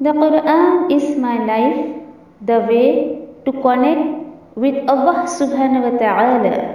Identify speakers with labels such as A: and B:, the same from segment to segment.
A: The Quran is my life, the way to connect with Allah subhanahu wa ta'ala.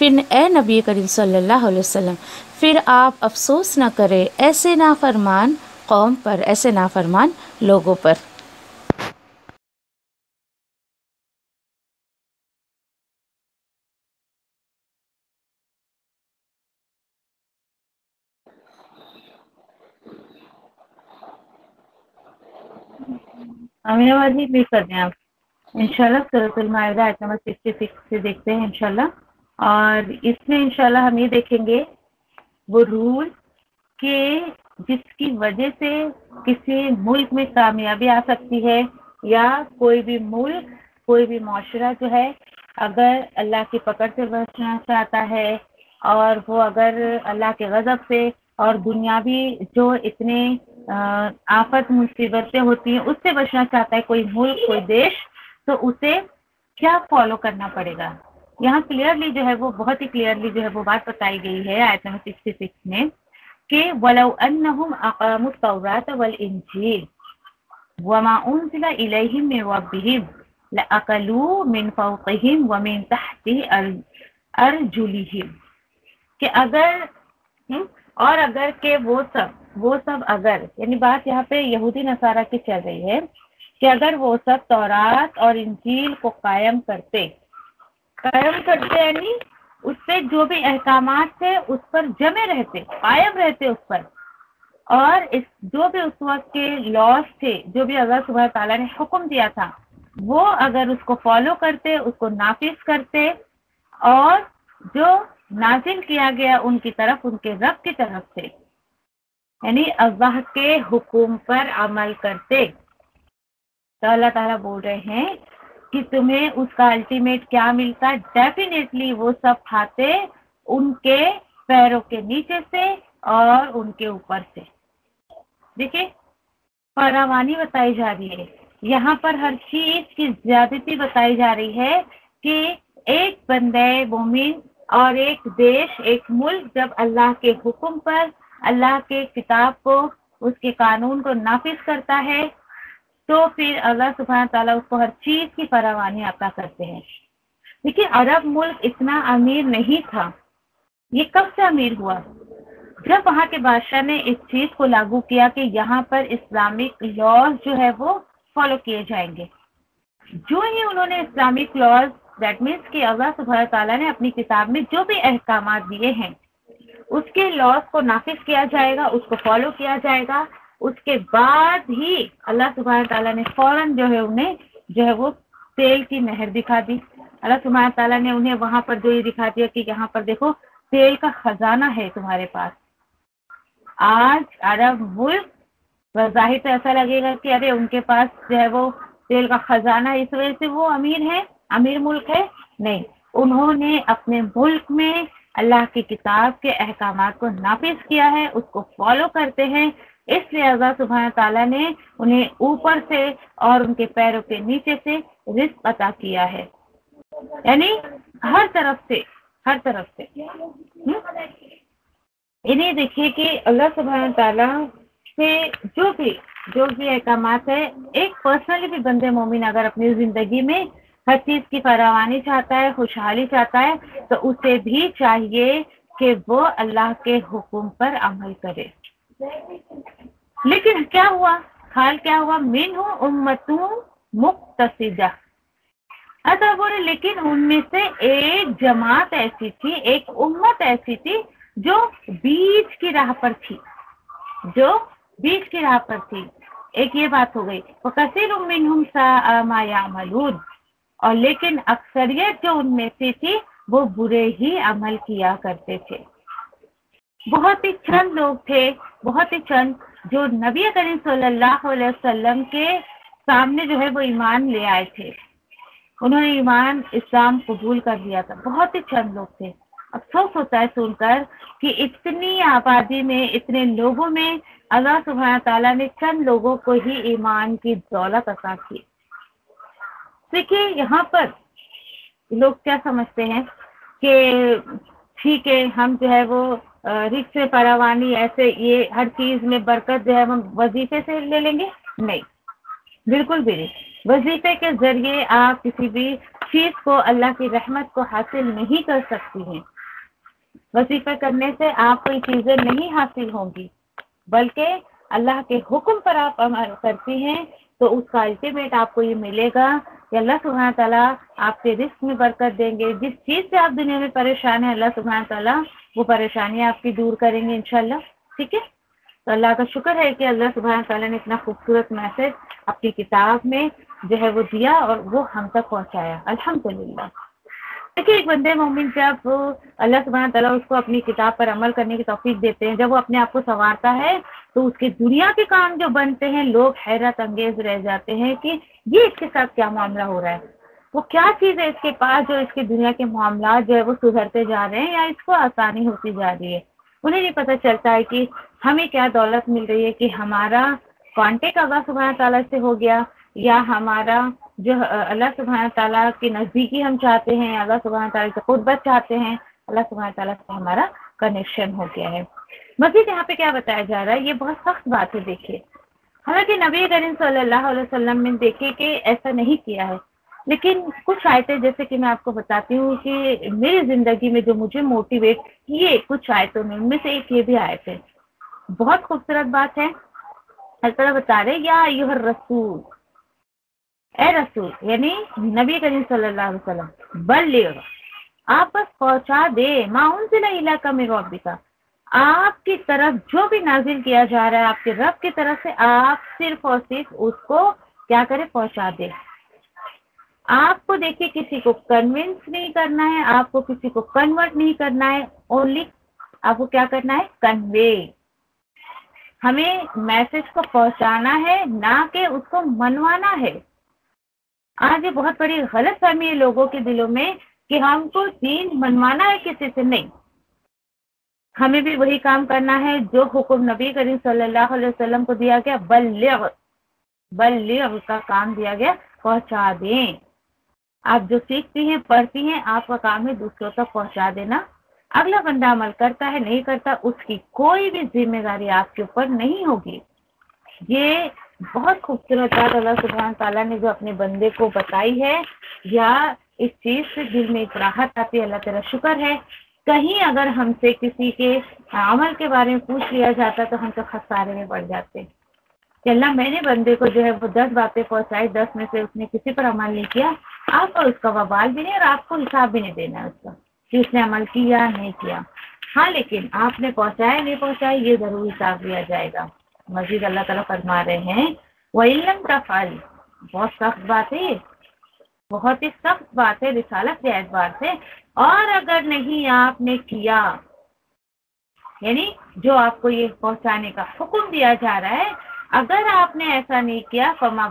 B: پھر اے نبی کریم صلی اللہ علیہ وسلم پھر آپ افسوس نہ کریں ایسے نافرمان قوم پر، ایسے نافرمان لوگوں پر۔
C: امین آباد جی پلیز کر دیں آپ انشاءاللہ سورۃ المائدہ آیت نمبر 66 سے دیکھتے ہیں انشاءاللہ، اور اس میں انشاءاللہ ہم یہ دیکھیں گے وہ رول کہ جس کی وجہ سے کسی ملک میں کامیابی آ سکتی ہے، یا کوئی بھی ملک، کوئی بھی معاشرہ جو ہے اگر اللہ کی پکڑ سے بچنا چاہتا ہے، اور وہ اگر اللہ کے غضب سے اور دنیاوی جو اتنے آفت مصیبتیں ہوتی ہیں اس سے بچنا چاہتا ہے کوئی ملک، کوئی دیش، تو اسے کیا فالو کرنا پڑے گا۔ یہاں کلیئرلی جو ہے وہ بہت ہی کلیئرلی جو ہے وہ بات بتائی گئی ہے آیت نمبر 66 میں کہ وَلَوْ أَنَّهُمْ أَقَامُوا التَّوْرَاةَ وَالْإِنْجِيلَ وَمَا أُنزِلَ إِلَيْهِم مِّن رَّبِّهِمْ لَأَكَلُوا مِن فَوْقِهِمْ وَمِن تَحْتِ أَرْجُلِهِمْ، کہ اگر اور اگر کہ وہ سب اگر، یعنی بات یہاں پہ یہودی نصارہ کی چل رہی ہے کہ اگر وہ سب تورات اور انجیل کو قائم کرتے یعنی اس سے جو بھی احکامات تھے اس پر جمے رہتے، قائم رہتے اس پر، اور جو بھی اس وقت کے لاس تھے، جو بھی اللہ سبحانہ تعالیٰ نے حکم دیا تھا، وہ اگر اس کو فالو کرتے، اس کو نافذ کرتے، اور جو نازل کیا گیا ان کی طرف، ان کے رب کی طرف سے، یعنی اللہ کے حکم پر عمل کرتے، تو اللہ تعالیٰ بول رہے ہیں کہ تمہیں اس کا الٹیمیٹ کیا ملتا، ڈیفینیٹلی وہ سب کھاتے ان کے پیروں کے نیچے سے اور ان کے اوپر سے۔ دیکھیں فراوانی بتائی جا رہی ہے یہاں پر، ہر چیز کی زیادتی بتائی جا رہی ہے کہ ایک بندے مومن اور ایک دیش، ایک ملک جب اللہ کے حکم پر، اللہ کے کتاب کو، اس کے قانون کو نافذ کرتا ہے تو پھر اللہ سبحانہ تعالیٰ اس کو ہر چیز کی فراوانی عطا کرتے ہیں۔ لیکن عرب ملک اتنا امیر نہیں تھا، یہ کب سے امیر ہوا؟ جب وہاں کے بادشاہ نے اس چیز کو لاگو کیا کہ یہاں پر اسلامک لاز جو ہے وہ فالو کیے جائیں گے۔ جو ہی انہوں نے اسلامک لاز، دیٹ مینس کہ اللہ سبحانہ تعالیٰ نے اپنی کتاب میں جو بھی احکامات دیے ہیں اس کے لاز کو نافذ کیا جائے گا، اس کو فالو کیا جائے گا، اس کے بعد ہی اللہ سبحانہ تعالیٰ نے فوراً جو ہے انہیں جو ہے وہ تیل کی نہر دکھا دی۔ اللہ سبحانہ تعالیٰ نے انہیں وہاں پر جو یہ دکھا دیا کہ یہاں پر دیکھو تیل کا خزانہ ہے تمہارے پاس۔ آج عرب ملک بظاہر تو ایسا لگے گا کہ ارے ان کے پاس جو ہے وہ تیل کا خزانہ ہے، اس وجہ سے وہ امیر ہے، امیر ملک ہے۔ نہیں، انہوں نے اپنے ملک میں اللہ کی کتاب کے احکامات کو نافذ کیا ہے، اس کو فالو کرتے ہیں، اس لیے اللہ سبحانہ تعالیٰ نے انہیں اوپر سے اور ان کے پیروں کے نیچے سے رزق عطا کیا ہے، یعنی ہر طرف سے انہیں دیکھیے کہ اللہ سبحانہ تعالیٰ سے جو بھی احکامات ہے، ایک پرسنلی بھی بندے مومن اگر اپنی زندگی میں ہر چیز کی فراوانی چاہتا ہے، خوشحالی چاہتا ہے، تو اسے بھی چاہیے کہ وہ اللہ کے حکم پر عمل کرے۔ لیکن کیا ہوا؟ حال کیا ہوا؟ منہ امتوں مقتصدہ، ایسا بولے، لیکن ان میں سے ایک جماعت ایسی تھی، ایک امت ایسی تھی جو بیچ کی راہ پر تھی، ایک یہ بات ہو گئی۔ وَكَثِيرٌ مِّنْهُمْ سَاءَ مَا يَعْمَلُونَ، اور لیکن اکثریت جو ان میں سے تھی وہ برے ہی عمل کیا کرتے تھے۔ بہت ہی چند لوگ تھے، بہت ہی چند، جو نبی کریم صلی اللہ علیہ وسلم کے سامنے جو ہے وہ ایمان لے آئے تھے، انہوں نے ایمان اسلام قبول کر لیا تھا، بہت ہی چند لوگ تھے۔ افسوس ہوتا ہے سن کر کہ اتنی آبادی میں، اتنے لوگوں میں اللہ سبحانہ تعالیٰ نے چند لوگوں کو ہی ایمان کی دولت عطا کی۔ دیکھیے یہاں پر لوگ کیا سمجھتے ہیں کہ ٹھیک ہے ہم جو ہے وہ رزق سے فراوانی، ایسے یہ ہر چیز میں برکت جو ہے ہم وظیفے سے لے لیں گے۔ نہیں، بالکل بھی نہیں۔ وظیفے کے ذریعے آپ کسی بھی چیز کو، اللہ کی رحمت کو حاصل نہیں کر سکتی ہیں۔ وظیفہ کرنے سے آپ کو یہ چیزیں نہیں حاصل ہوں گی، بلکہ اللہ کے حکم پر آپ عمل کرتی ہیں تو اس کا الٹیمیٹ آپ کو یہ ملے گا کہ اللہ سبحانہ تعالیٰ آپ کے رزق میں برکت دیں گے۔ جس چیز سے آپ دنیا میں پریشان ہیں، اللہ سبحانہ تعالیٰ وہ پریشانی آپ کی دور کریں گے انشاءاللہ۔ ٹھیک ہے، تو اللہ کا شکر ہے کہ اللہ سبحانہ تعالیٰ نے اتنا خوبصورت میسج اپنی کتاب میں جو ہے وہ دیا اور وہ ہم تک پہنچایا، الحمدللہ۔ دیکھیے، ایک بندے مومن جب اللہ سبحانہ تعالیٰ اس کو اپنی کتاب پر عمل کرنے کی توفیق دیتے ہیں، جب وہ اپنے آپ کو سنوارتا ہے تو اس کے دنیا کے کام جو بنتے ہیں، لوگ حیرت انگیز رہ جاتے ہیں کہ یہ اس کے ساتھ کیا معاملہ ہو رہا ہے، وہ کیا چیز ہے اس کے پاس جو اس کے دنیا کے معاملات جو ہے وہ سدھرتے جا رہے ہیں یا اس کو آسانی ہوتی جا رہی ہے۔ انہیں نہیں پتہ چلتا ہے کہ ہمیں کیا دولت مل رہی ہے، کہ ہمارا کانٹیکٹ اللہ سبحانہ تعالیٰ سے ہو گیا، یا ہمارا جو اللہ سبحانہ تعالیٰ کے نزدیکی ہم چاہتے ہیں، اللہ سبحانہ تعالیٰ سے قربت چاہتے ہیں، اللہ سبحانہ تعالیٰ سے ہمارا کنیکشن ہو گیا ہے۔ مزید یہاں پہ کیا بتایا جا رہا ہے، یہ بہت سخت بات ہے۔ دیکھیے، حالانکہ نبی کریم صلی اللہ علیہ وسلم نے دیکھے کہ ایسا نہیں کیا ہے، لیکن کچھ آیتیں جیسے کہ میں آپ کو بتاتی ہوں کہ میری زندگی میں جو مجھے موٹیویٹ کیے کچھ آیتوں میں، ان میں سے ایک یہ بھی آیت ہے، بہت خوبصورت بات ہے۔ اللہ تعالیٰ بتا رہے یا ایھا الرسول، اے رسول یعنی نبی کریم صلی اللہ علیہ وسلم، بلغ آپ بس پہنچا دے، ما انزل الیک من ربک، آپ کی طرف جو بھی نازل کیا جا رہا ہے آپ کے رب کی طرف سے، آپ صرف اور صرف اس کو کیا کرے، پہنچا دے۔ آپ کو دیکھیے کسی کو کنونس نہیں کرنا ہے، آپ کو کسی کو کنورٹ نہیں کرنا ہے، اونلی آپ کو کیا کرنا ہے، کنوے۔ ہمیں میسج کو پہنچانا ہے، نہ کہ اس کو منوانا ہے۔ آج یہ بہت بڑی غلط فہمی ہے لوگوں کے دلوں میں کہ ہم کو دین منوانا ہے کسی سے، نہیں، ہمیں بھی وہی کام کرنا ہے جو حکم نبی کریم صلی اللہ علیہ وسلم کو دیا گیا، بلغ، بلغ کا کام دیا گیا، پہنچا دیں۔ آپ جو سیکھتی ہیں، پڑھتی ہیں، آپ کا کام ہے دوسروں تک پہنچا دینا۔ اگلا بندہ عمل کرتا ہے نہیں کرتا، اس کی کوئی بھی ذمہ داری آپ کے اوپر نہیں ہوگی۔ یہ بہت خوبصورت بات اللہ سبحانہ تعالیٰ نے جو اپنے بندے کو بتائی ہے، یا اس چیز سے دل میں ایک راحت آتی ہے، اللہ تعالیٰ شکر ہے۔ کہیں اگر ہم سے کسی کے عمل کے بارے میں پوچھ لیا جاتا تو ہم تو خسارے میں پڑ جاتے کہ اللہ میں نے بندے کو جو ہے وہ 10 باتیں پہنچائی، 10 میں سے اس نے کسی پر عمل نہیں کیا، آپ کو اس کا وبال بھی نہیں اور آپ کو حساب بھی نہیں دینا اس کا کہ اس نے عمل کیا نہیں کیا۔ ہاں، لیکن آپ نے پہنچایا نہیں پہنچایا یہ ضرور حساب لیا جائے گا۔ مزید اللہ تعالیٰ فرما رہے ہیں وَإِن لَمْ تَفْعَلْ، بہت سخت بات ہے، یہ بہت ہی سخت بات ہے، رسالت کے اعتبار سے، اور اگر نہیں آپ نے کیا، یعنی جو آپ کو یہ پہنچانے کا حکم دیا جا رہا ہے، اگر آپ نے ایسا نہیں کیا فَمَا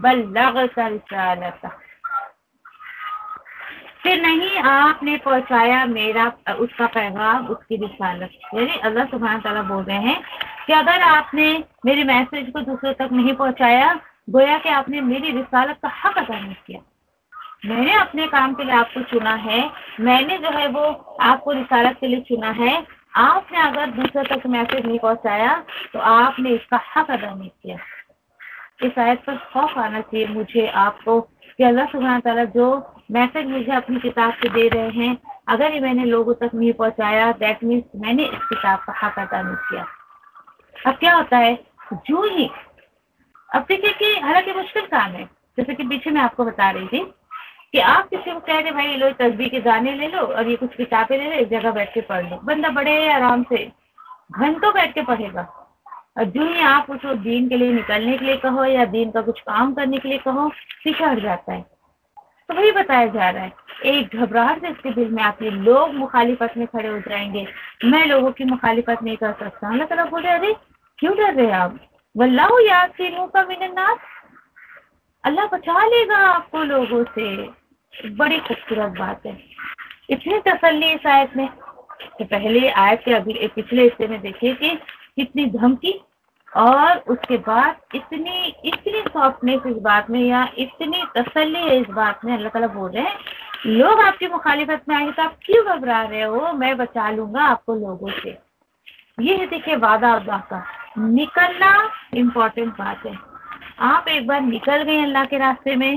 C: بَلَّغْتَ رِسَالَتَهُ، پھر نہیں آپ نے پہنچایا میرا اس کا پیغام، اس کی رسالت۔ یعنی اللہ سبحانہ تعالیٰ بول رہے ہیں کہ اگر آپ نے میرے میسج کو دوسروں تک نہیں پہنچایا، گویا کہ آپ نے میری رسالت کا حق ادا نہیں کیا۔ میں نے اپنے کام کے لیے آپ کو چنا ہے، میں نے جو ہے وہ آپ کو رسالت کے لیے چنا ہے، آپ نے اگر دوسروں تک میسج نہیں پہنچایا تو آپ نے اس کا حق ادا نہیں کیا۔ اس آیت پر خوف آنا چاہیے مجھے، آپ کو، کہ اللہ سبحانہ تعالیٰ جو میسج مجھے اپنی کتاب سے دے رہے ہیں، اگر یہ میں نے لوگوں تک نہیں پہنچایا، دیٹ مینس میں نے اس کتاب کا حق ادا نہیں کیا۔ اب کیا ہوتا ہے، جو ہی اب دیکھیں کہ حالانکہ مشکل کام ہے، جیسے کہ پیچھے میں آپ کو بتا رہی تھی کہ آپ کسی کو کہہ دیں بھائی لو تسبیح کے گانے لے لو اور یہ کچھ کتابیں لے لو، ایک جگہ بیٹھ کے پڑھ لو، بندہ بڑے آرام سے گھنٹوں بیٹھ کے پڑھے گا۔ اور جو ہی آپ اس کو دین کے لیے نکلنے کے لیے کہو یا دین کا کچھ کام کرنے کے لیے کہو، پیچھے ہٹ جاتا ہے۔ تو وہی بتایا جا رہا ہے، ایک گھبراہٹ سے اس کے دل میں آتی ہے، لوگ مخالفت میں کھڑے ہو جائیں گے، میں لوگوں کی مخالفت نہیں کر سکتا۔ اللہ تعالیٰ بول رہے ارے کیوں ڈر رہے آپ، واللہ یعصمک من الناس، اللہ بچا لے گا آپ کو لوگوں سے۔ بڑی خوبصورت بات ہے، اتنی تسلی اس آیت میں کہ پہلے آیت کے پچھلے حصے میں دیکھیے کہ کتنی دھمکی، اور اس کے بعد اتنی سافٹنیس اس بات میں، یا اتنی تسلی ہے اس بات میں۔ اللہ تعالیٰ بول رہے ہیں لوگ آپ کی مخالفت میں آئیں گے تو آپ کیوں گھبرا رہے ہو، میں بچا لوں گا آپ کو لوگوں سے۔ یہ ہے دیکھیے وعدہ اللہ کا، نکلنا امپورٹنٹ بات ہے۔ آپ ایک بار نکل گئے اللہ کے راستے میں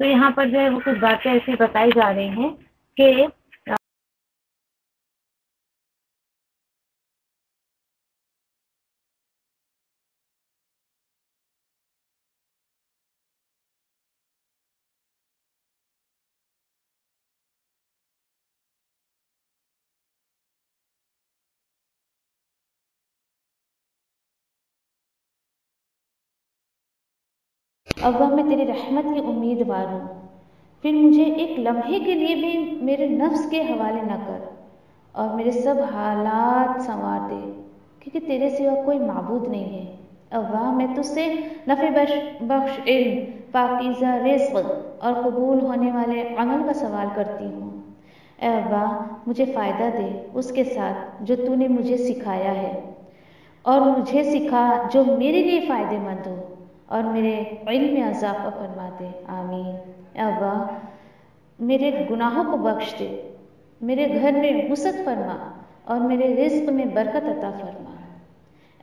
C: تو یہاں پر جو ہے وہ کچھ باتیں ایسی بتائی جا رہی ہیں کہ
A: ابا میں تیری رحمت کی امیدوار ہوں، پھر مجھے ایک لمحے کے لیے بھی میرے نفس کے حوالے نہ کر اور میرے سب حالات سنوار دے، کیونکہ تیرے سوا کوئی معبود نہیں ہے۔ ابا میں تجھ سے نفع بخش علم، پاکیزہ رزق اور قبول ہونے والے عمل کا سوال کرتی ہوں۔ اے ابا مجھے فائدہ دے اس کے ساتھ جو تو نے مجھے سکھایا ہے، اور مجھے سکھا جو میرے لیے فائدہ مند ہو، اور میرے علم میں اضافہ فرما دے، آمین۔ اے ابا میرے گناہوں کو بخش دے، میرے گھر میں وسعت فرما اور میرے رزق میں برکت عطا فرما۔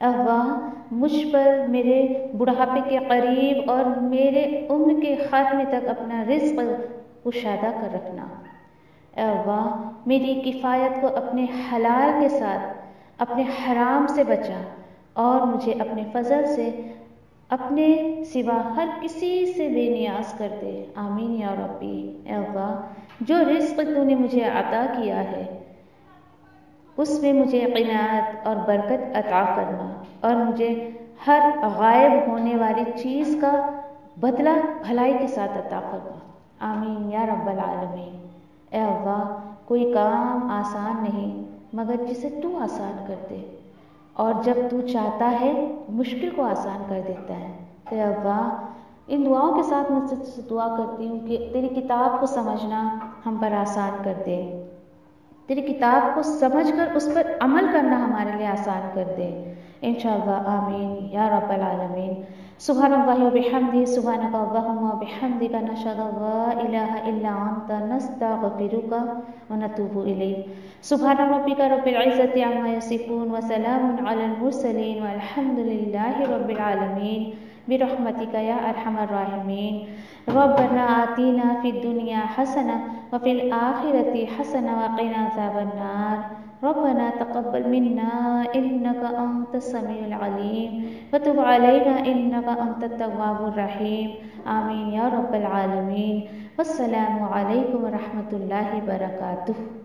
A: اے ابا مجھ پر میرے بڑھاپے کے قریب اور میرے عمر کے خاتمے تک اپنا رزق کشادہ کر رکھنا۔ اے ابا میری کفایت کو اپنے حلال کے ساتھ اپنے حرام سے بچا، اور مجھے اپنے فضل سے اپنے سوا ہر کسی سے بے نیاز کر دے، آمین یا ربی۔ اے ابا جو رزق تو نے مجھے عطا کیا ہے اس میں مجھے قناعت اور برکت عطا فرما، اور مجھے ہر غائب ہونے والی چیز کا بدلہ بھلائی کے ساتھ عطا فرما، آمین یا رب العالمین۔ اے ابا کوئی کام آسان نہیں مگر جسے تو آسان کر دے، اور جب تو چاہتا ہے مشکل کو آسان کر دیتا ہے۔ اے ابا ان دعاؤں کے ساتھ میں تجھ سے دعا کرتی ہوں کہ تیری کتاب کو سمجھنا ہم پر آسان کر دے، تیری کتاب کو سمجھ کر اس پر عمل کرنا ہمارے لیے آسان کر دے، انشاءاللہ آمین یا رب العالمین۔ سبحان اللہ و بحمدہ، سبحانک اللہم و بحمدک، نشہد ان لا الہ الا انت، نستغفرک و نتوب الیک۔ سبحان ربک رب العزت عما یصفون وسلام علی المرسلین والحمد للہ رب العالمین، برحمتک یا ارحم الراحمین۔ ربنا آتینا فی الدنیا حسنہ وفی الآخرۃ حسنہ وقنا عذاب النار۔ ربنا تقبل منا انک انت السمیع العلیم وتب علینا انک انت التواب الرحیم، آمین یا رب العالمین۔ والسلام علیکم ورحمۃ اللہ وبرکاتہ۔